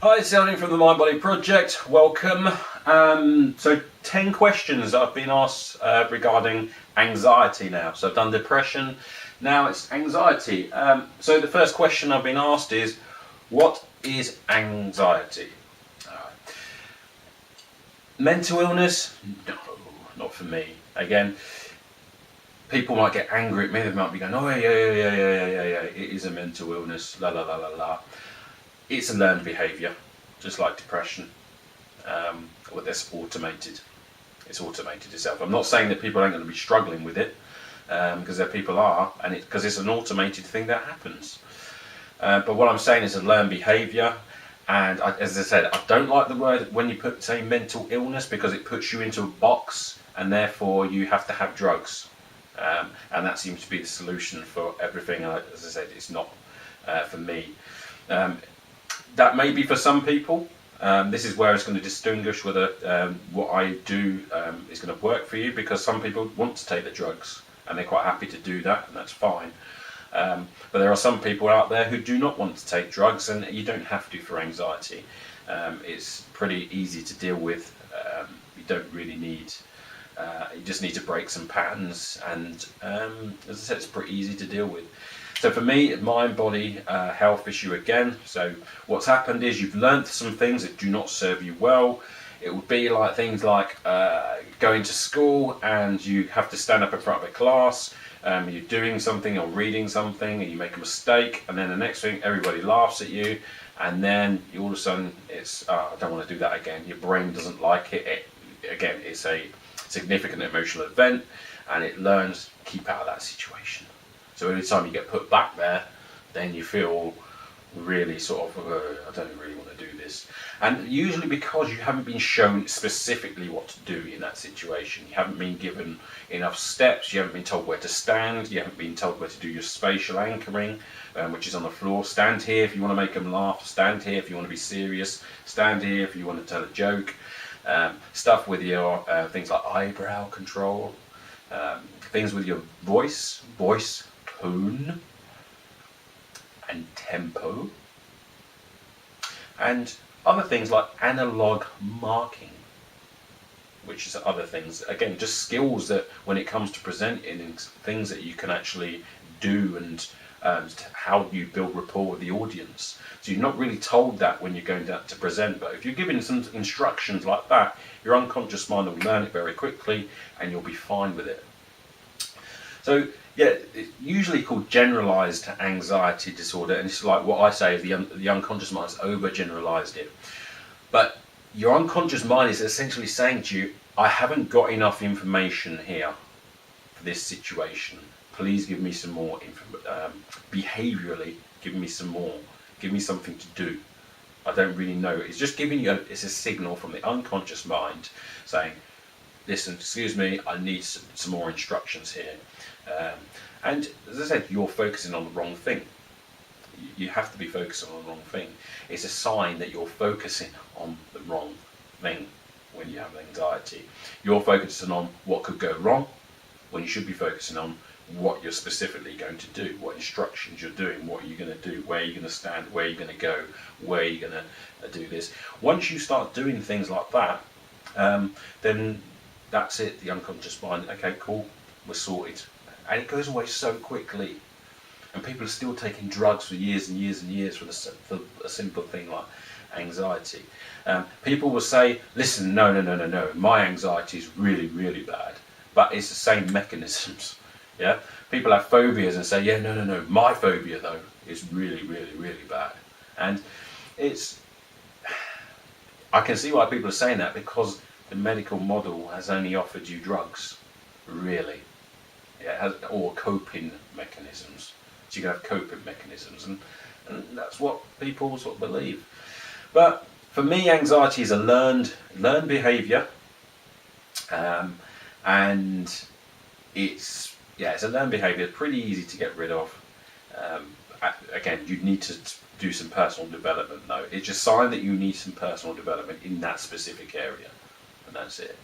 Hi, it's Ellie from the Mind Body Project. Welcome. So 10 questions that I've been asked regarding anxiety now. So I've done depression, now it's anxiety. So the first question I've been asked is, what is anxiety? Mental illness? No, not for me. Again, people might get angry at me, they might be going, oh yeah, it is a mental illness, la la la la la. It's a learned behaviour, just like depression. Well, that's automated. It's automated itself. I'm not saying that people aren't going to be struggling with it, because there people are, and because it's an automated thing that happens. But what I'm saying is a learned behaviour, and as I said, I don't like the word when you say mental illness, because it puts you into a box, and therefore you have to have drugs, and that seems to be the solution for everything. And as I said, it's not for me. That may be for some people. This is where it's going to distinguish whether what I do is going to work for you, because some people want to take the drugs and they're quite happy to do that, and that's fine. But there are some people out there who do not want to take drugs, and you don't have to for anxiety. It's pretty easy to deal with. You don't really need, you just need to break some patterns, and as I said, it's pretty easy to deal with. So for me, mind, body, health issue again. So what's happened is you've learned some things that do not serve you well. It would be like things like going to school and you have to stand up in front of a class. You're doing something or reading something and you make a mistake, and then the next thing everybody laughs at you, and then all of a sudden it's I don't want to do that again. Your brain doesn't like it. Again, it's a significant emotional event, and it learns keep out of that situation. So every time you get put back there, then you feel really sort of, I don't really want to do this. And usually because you haven't been shown specifically what to do in that situation. You haven't been given enough steps, you haven't been told where to stand, you haven't been told where to do your spatial anchoring, which is on the floor. Stand here if you want to make them laugh, stand here if you want to be serious, stand here if you want to tell a joke. Stuff with your things like eyebrow control, things with your voice tone and tempo, and other things like analog marking, which is other things, again, just skills that when it comes to presenting and things that you can actually do, and how you build rapport with the audience. So you're not really told that when you're going down to present, but if you're given some instructions like that, your unconscious mind will learn it very quickly and you'll be fine with it. So yeah, it's usually called generalized anxiety disorder, and it's like what I say is the unconscious mind has overgeneralized it. But your unconscious mind is essentially saying to you, I haven't got enough information here for this situation. Please give me some more behaviorally, give me some more. Give me something to do. I don't really know. It's just giving you, it's a signal from the unconscious mind saying, listen, excuse me, I need some more instructions here. And as I said, you're focusing on the wrong thing. You have to be focusing on the wrong thing. It's a sign that you're focusing on the wrong thing when you have anxiety. You're focusing on what could go wrong when you should be focusing on what you're specifically going to do, what instructions you're doing, what are you going to do, where are you going to stand, where are you going to go, where are you going to do this. Once you start doing things like that, then that's it, the unconscious mind, okay, cool, we're sorted. And it goes away so quickly. And people are still taking drugs for years and years and years for a simple thing like anxiety. People will say, listen, no, my anxiety is really, really bad. But it's the same mechanisms. Yeah, people have phobias and say, yeah, no, my phobia though is really, really, really bad. And I can see why people are saying that, because the medical model has only offered you drugs, really. Yeah, or coping mechanisms. So you can have coping mechanisms, and that's what people sort of believe. But for me, anxiety is a learned behaviour, and it's a learned behaviour. It's pretty easy to get rid of. Again, you need to do some personal development though. It's a sign that you need some personal development in that specific area, and that's it.